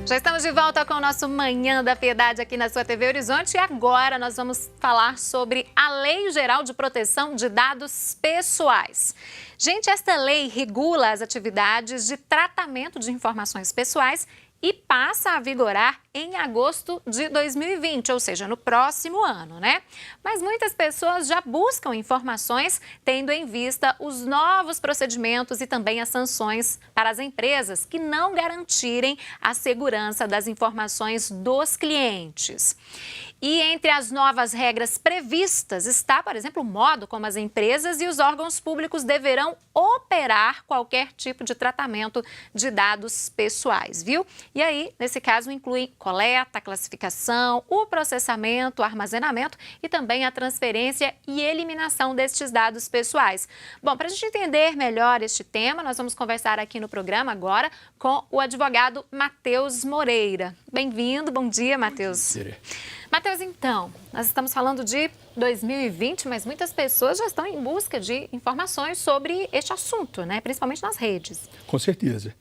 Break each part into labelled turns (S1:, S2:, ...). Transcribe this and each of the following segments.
S1: Já estamos de volta com o nosso Manhã da Piedade aqui na sua TV Horizonte e agora nós vamos falar sobre a Lei Geral de Proteção de Dados Pessoais. Gente, esta lei regula as atividades de tratamento de informações pessoais e passa a vigorar em agosto de 2020, ou seja, no próximo ano, né? Mas muitas pessoas já buscam informações tendo em vista os novos procedimentos e também as sanções para as empresas que não garantirem a segurança das informações dos clientes. E entre as novas regras previstas está, por exemplo, o modo como as empresas e os órgãos públicos deverão operar qualquer tipo de tratamento de dados pessoais, viu? E aí, nesse caso, inclui coleta, classificação, o processamento, o armazenamento e também a transferência e eliminação destes dados pessoais. Bom, para a gente entender melhor este tema, nós vamos conversar aqui no programa agora com o advogado Matheus Moreira. Bem-vindo, bom dia, Matheus. Matheus, então, nós estamos falando de 2020, mas muitas pessoas já estão em busca de informações sobre este assunto, né? Principalmente nas redes.
S2: Com certeza.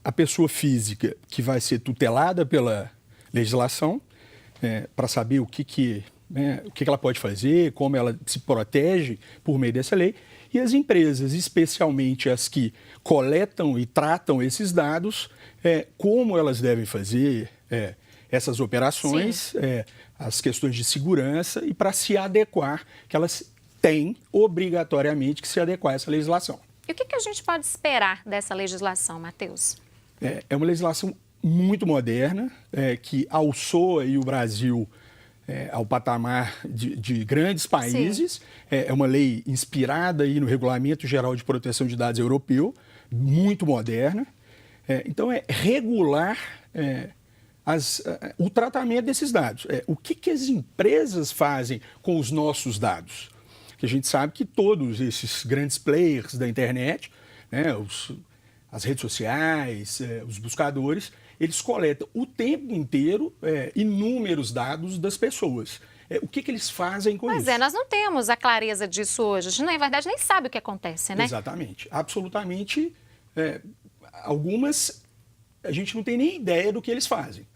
S2: A pessoa física que vai ser tutelada pela legislação para saber o que ela pode fazer, como ela se protege por meio dessa lei, e as empresas, especialmente as que coletam e tratam esses dados, como elas devem fazer essas operações, as questões de segurança e para se adequar, que elas têm obrigatoriamente que se adequar a essa legislação.
S1: E o que a gente pode esperar dessa legislação, Matheus?
S2: É uma legislação muito moderna, que alçou aí o Brasil ao patamar de grandes países. É uma lei inspirada aí no Regulamento Geral de Proteção de Dados Europeu, muito moderna. Então, é regular o tratamento desses dados. O que as empresas fazem com os nossos dados? Que a gente sabe que todos esses grandes players da internet, as redes sociais, os buscadores, eles coletam o tempo inteiro inúmeros dados das pessoas. O que eles fazem com isso?
S1: Nós não temos a clareza disso hoje. A gente, na verdade, nem sabe o que acontece, né?
S2: Exatamente. Absolutamente. Algumas, a gente não tem nem ideia do que eles fazem.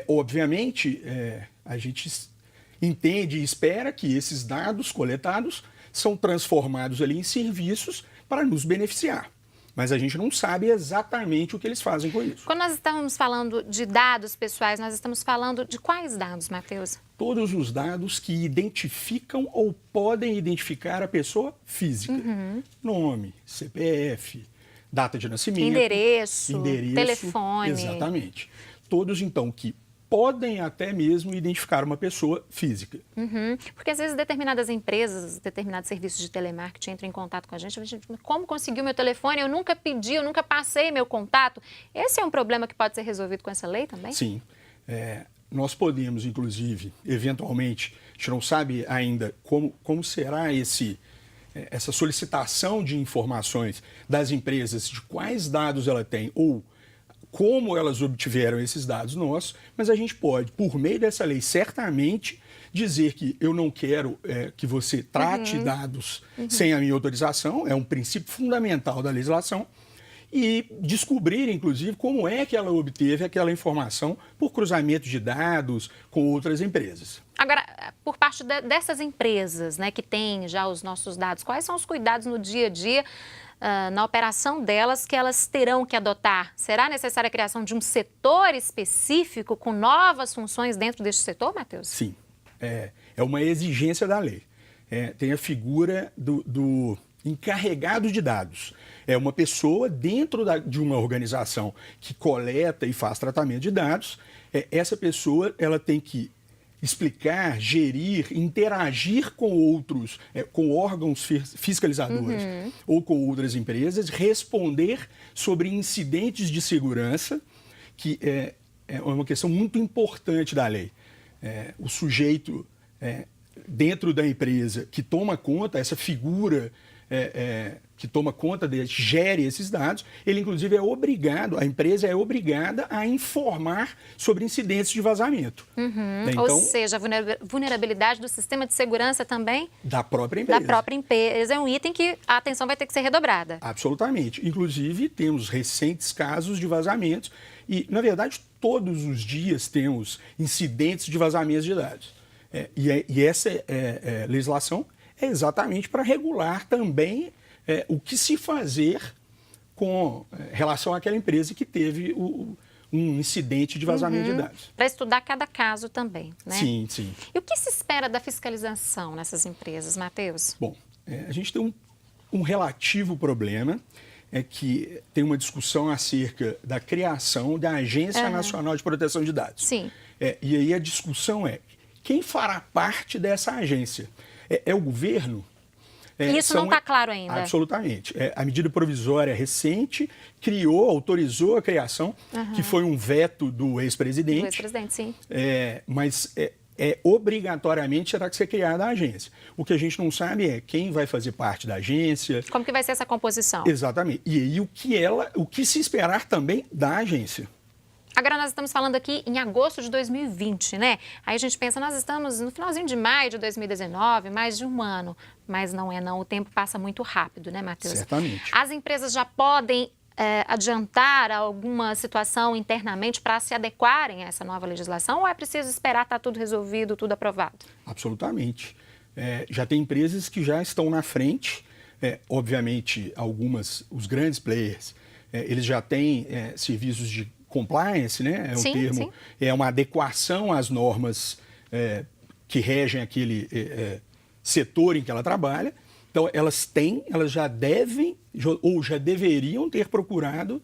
S2: Obviamente, a gente entende e espera que esses dados coletados são transformados ali em serviços para nos beneficiar. Mas a gente não sabe exatamente o que eles fazem com isso.
S1: Quando nós estamos falando de dados pessoais, nós estamos falando de quais dados, Matheus?
S2: Todos os dados que identificam ou podem identificar a pessoa física. Nome, CPF, data de nascimento,
S1: endereço, telefone.
S2: Exatamente. Todos, então, que podem até mesmo identificar uma pessoa física.
S1: Porque, às vezes, determinadas empresas, determinados serviços de telemarketing entram em contato com a gente. Como conseguiu meu telefone? Eu nunca pedi, eu nunca passei meu contato. Esse é um problema que pode ser resolvido com essa lei também?
S2: Sim. Nós podemos, inclusive, eventualmente, a gente não sabe ainda como será essa solicitação de informações das empresas, de quais dados ela tem ou como elas obtiveram esses dados nossos, mas a gente pode, por meio dessa lei, certamente dizer que eu não quero que você trate dados sem a minha autorização, é um princípio fundamental da legislação, e descobrir, inclusive, como é que ela obteve aquela informação por cruzamento de dados com outras empresas.
S1: Agora, por parte dessas empresas, né, que têm já os nossos dados, quais são os cuidados no dia a dia, na operação delas, que elas terão que adotar? Será necessária a criação de um setor específico com novas funções dentro deste setor, Matheus?
S2: Sim, é uma exigência da lei. Tem a figura do encarregado de dados. É uma pessoa dentro de uma organização que coleta e faz tratamento de dados. Essa pessoa ela tem que explicar, gerir, interagir com outros, com órgãos fiscalizadores ou com outras empresas, responder sobre incidentes de segurança, que é uma questão muito importante da lei. O sujeito dentro da empresa que toma conta, essa figura que toma conta deles, gere esses dados, ele inclusive a empresa é obrigada a informar sobre incidentes de vazamento.
S1: Né? Então, ou seja, a vulnerabilidade do sistema de segurança também?
S2: Da própria empresa.
S1: Da própria empresa. É um item que a atenção vai ter que ser redobrada.
S2: Absolutamente. Inclusive, temos recentes casos de vazamentos e, na verdade, todos os dias temos incidentes de vazamentos de dados. E essa legislação é exatamente para regular também o que se fazer com relação àquela empresa que teve um incidente de vazamento de dados.
S1: Para estudar cada caso também, né?
S2: Sim, sim.
S1: E o que se espera da fiscalização nessas empresas, Matheus?
S2: Bom, a gente tem um relativo problema, que tem uma discussão acerca da criação da Agência Nacional de Proteção de Dados.
S1: Sim.
S2: E aí a discussão quem fará parte dessa agência? É o governo?
S1: Isso não está claro ainda.
S2: Absolutamente. A medida provisória recente autorizou a criação, que foi um veto do ex-presidente.
S1: Do ex-presidente, sim.
S2: Mas obrigatoriamente terá que ser criada a agência. O que a gente não sabe é quem vai fazer parte da agência.
S1: Como que vai ser essa composição?
S2: Exatamente. E aí o que se esperar também da agência.
S1: Agora nós estamos falando aqui em agosto de 2020, né? Aí a gente pensa, nós estamos no finalzinho de maio de 2019, mais de um ano. Mas não é não, o tempo passa muito rápido, né, Matheus?
S2: Certamente.
S1: As empresas já podem adiantar alguma situação internamente para se adequarem a essa nova legislação ou é preciso esperar estar tudo resolvido, tudo aprovado?
S2: Absolutamente. Já tem empresas que já estão na frente, obviamente os grandes players, eles já têm serviços de compliance, né?
S1: Sim,
S2: termo,
S1: sim.
S2: É uma adequação às normas que regem aquele setor em que ela trabalha. Então, elas já devem ou já deveriam ter procurado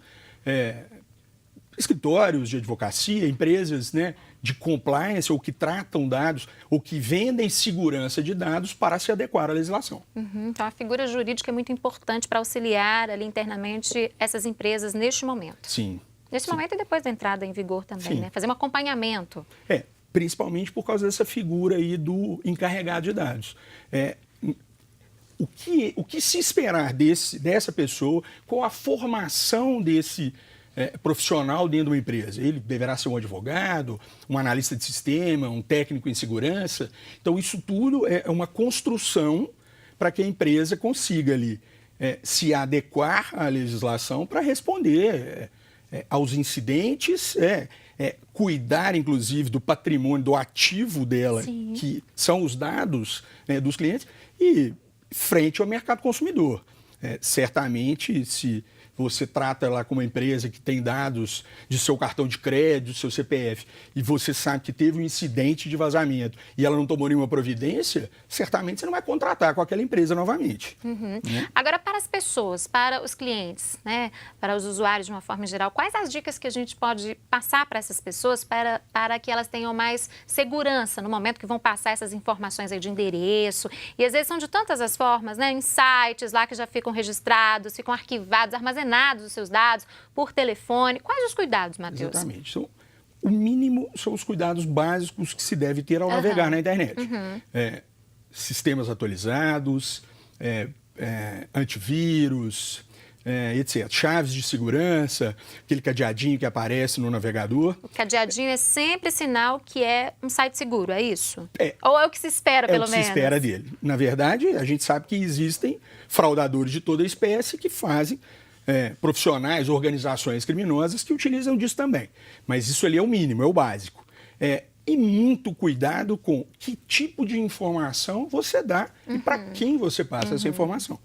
S2: escritórios de advocacia, empresas, né, de compliance ou que tratam dados ou que vendem segurança de dados para se adequar à legislação.
S1: Então, a figura jurídica é muito importante para auxiliar ali internamente essas empresas neste momento.
S2: Sim.
S1: Nesse momento e depois da entrada em vigor também,
S2: Sim.
S1: né? Fazer um acompanhamento.
S2: Principalmente por causa dessa figura aí do encarregado de dados. O que se esperar dessa pessoa, qual a formação desse profissional dentro de uma empresa? Ele deverá ser um advogado, um analista de sistema, um técnico em segurança. Então, isso tudo é uma construção para que a empresa consiga ali se adequar à legislação para responder aos incidentes, cuidar, inclusive, do patrimônio, do ativo dela,
S1: Sim.
S2: que são os dados dos clientes, e frente ao mercado consumidor. Certamente, se você trata ela como uma empresa que tem dados de seu cartão de crédito, do seu CPF, e você sabe que teve um incidente de vazamento e ela não tomou nenhuma providência, certamente você não vai contratar com aquela empresa novamente.
S1: Né? Agora, para as pessoas, para os clientes, né, para os usuários de uma forma geral, quais as dicas que a gente pode passar para essas pessoas para que elas tenham mais segurança no momento que vão passar essas informações aí de endereço? E às vezes são de tantas as formas, né, em sites lá que já ficam registrados, ficam arquivados, armazenados os seus dados por telefone. Quais os cuidados, Matheus?
S2: Exatamente. Então, o mínimo são os cuidados básicos que se deve ter ao navegar na internet. Sistemas atualizados, antivírus, etc. Chaves de segurança, aquele cadeadinho que aparece no navegador.
S1: O cadeadinho é sempre sinal que é um site seguro, é isso? Ou é o que se espera, pelo menos? É o que se
S2: espera dele. Na verdade, a gente sabe que existem fraudadores de toda espécie que fazem profissionais, organizações criminosas que utilizam disso também. Mas isso ali é o mínimo, é o básico. E muito cuidado com que tipo de informação você dá e para quem você passa essa informação.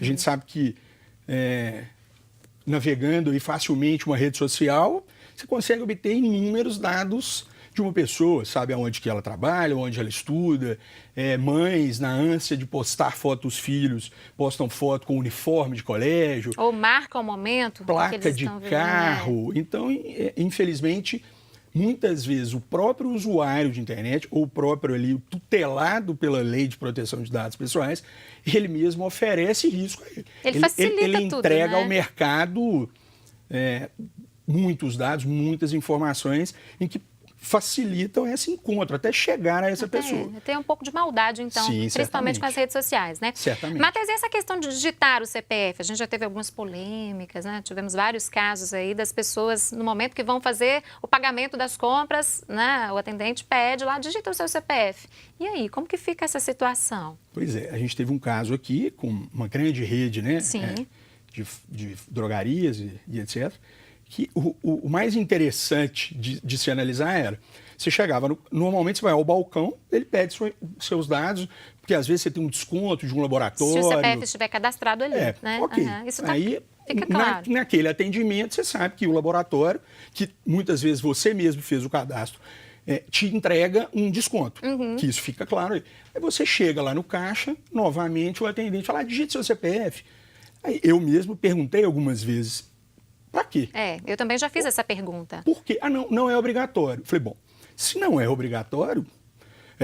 S2: A gente sabe que navegando aí facilmente uma rede social, você consegue obter inúmeros dados de uma pessoa, sabe aonde que ela trabalha, onde ela estuda, mães, na ânsia de postar foto dos filhos, postam foto com uniforme de colégio.
S1: Ou marcam o momento.
S2: Placa de carro. Então, infelizmente, muitas vezes o próprio usuário de internet, ou o próprio ali, tutelado pela lei de proteção de dados pessoais, ele mesmo oferece risco a ele.
S1: Ele facilita
S2: ele
S1: tudo,
S2: entrega
S1: né?
S2: ao mercado muitos dados, muitas informações, em que facilitam esse encontro, até chegar a essa pessoa.
S1: Tem um pouco de maldade, então,
S2: Sim,
S1: principalmente
S2: certamente.
S1: com as redes sociais, né?
S2: Certamente.
S1: Matheus, e essa questão de digitar o CPF? A gente já teve algumas polêmicas, né? Tivemos vários casos aí das pessoas, no momento que vão fazer o pagamento das compras, né? O atendente pede lá, digita o seu CPF. E aí, como que fica essa situação?
S2: Pois é, a gente teve um caso aqui com uma grande rede, né?
S1: Sim.
S2: De drogarias e etc., que o mais interessante de se analisar era, você chegava, normalmente você vai ao balcão, ele pede seus dados, porque às vezes você tem um desconto de um laboratório.
S1: Se o CPF estiver cadastrado ali, né?
S2: Ok.
S1: Isso
S2: aí,
S1: fica claro.
S2: naquele atendimento, você sabe que o laboratório, que muitas vezes você mesmo fez o cadastro, te entrega um desconto, que isso fica claro aí. Aí você chega lá no caixa, novamente o atendente fala, digite seu CPF. Aí eu mesmo perguntei algumas vezes, para quê?
S1: Eu também já fiz essa pergunta.
S2: Por quê? Ah, não é obrigatório. Falei, bom, se não é obrigatório,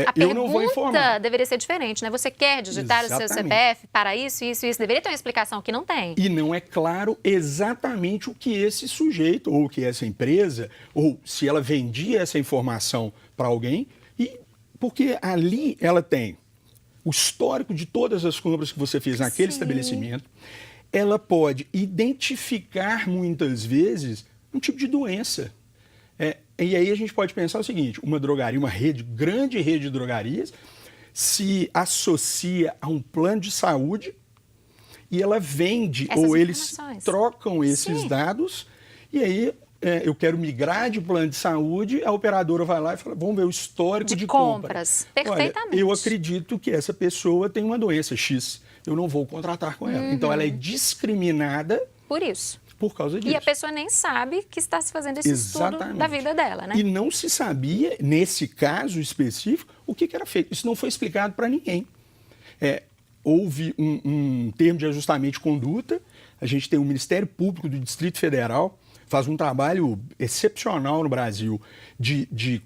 S1: A
S2: eu não vou informar.
S1: pergunta deveria ser diferente, né? Você quer digitar o seu CPF para isso, isso, isso? Deveria ter uma explicação que não tem.
S2: E não é claro exatamente o que esse sujeito, ou que essa empresa, ou se ela vendia essa informação para alguém, porque ali ela tem o histórico de todas as compras que você fez naquele estabelecimento, ela pode identificar muitas vezes um tipo de doença. E aí a gente pode pensar o seguinte, uma drogaria, uma grande rede de drogarias, se associa a um plano de saúde e ela vende, ou eles trocam esses dados, e aí eu quero migrar de plano de saúde, a operadora vai lá e fala, vamos ver o histórico de compras.
S1: Perfeitamente.
S2: Olha, eu acredito que essa pessoa tem uma doença X, eu não vou contratar com ela. Então ela é discriminada
S1: por isso.
S2: Por causa disso.
S1: E a pessoa nem sabe que está se fazendo esse estudo da vida dela, né?
S2: E não se sabia, nesse caso específico, o que era feito. Isso não foi explicado para ninguém. Houve um termo de ajustamento de conduta, a gente tem o Ministério Público do Distrito Federal, faz um trabalho excepcional no Brasil de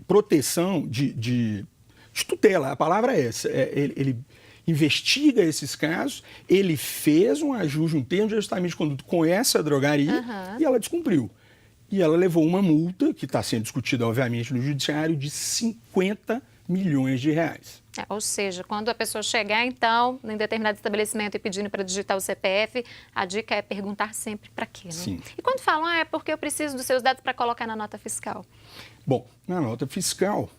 S2: proteção, de tutela, a palavra é essa. Ele investiga esses casos, ele fez um ajuste, um termo de ajustamento de conduta com essa drogaria e ela descumpriu. E ela levou uma multa, que está sendo discutida, obviamente, no judiciário, de 50 milhões de reais.
S1: Ou seja, quando a pessoa chegar, então, em determinado estabelecimento e pedindo para digitar o CPF, a dica é perguntar sempre para quê, né?
S2: Sim.
S1: E quando falam, é porque eu preciso dos seus dados para colocar na nota fiscal?
S2: Bom, na nota fiscal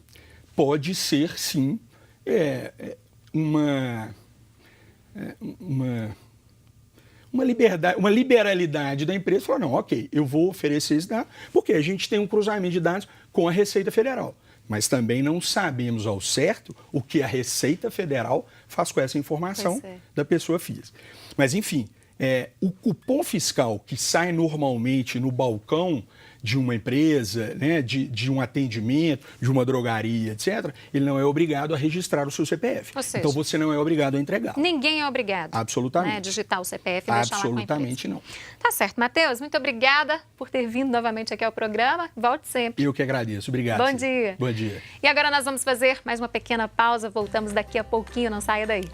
S2: pode ser, sim, uma liberalidade da empresa, falar, não, ok, eu vou oferecer esse dado, porque a gente tem um cruzamento de dados com a Receita Federal. Mas também não sabemos ao certo o que a Receita Federal faz com essa informação da pessoa física. Mas, enfim, o cupom fiscal que sai normalmente no balcão de uma empresa, né, de um atendimento, de uma drogaria, etc., ele não é obrigado a registrar o seu CPF.
S1: Ou seja,
S2: então, você não é obrigado a entregá-lo.
S1: Ninguém é obrigado.
S2: Absolutamente.
S1: Né, digitar o CPF e deixar lá com a empresa.
S2: Absolutamente não.
S1: Tá certo. Matheus, muito obrigada por ter vindo novamente aqui ao programa. Volte sempre.
S2: Eu que agradeço. Obrigado.
S1: Bom dia.
S2: Bom dia.
S1: E agora nós vamos fazer mais uma pequena pausa. Voltamos daqui a pouquinho. Não saia daí.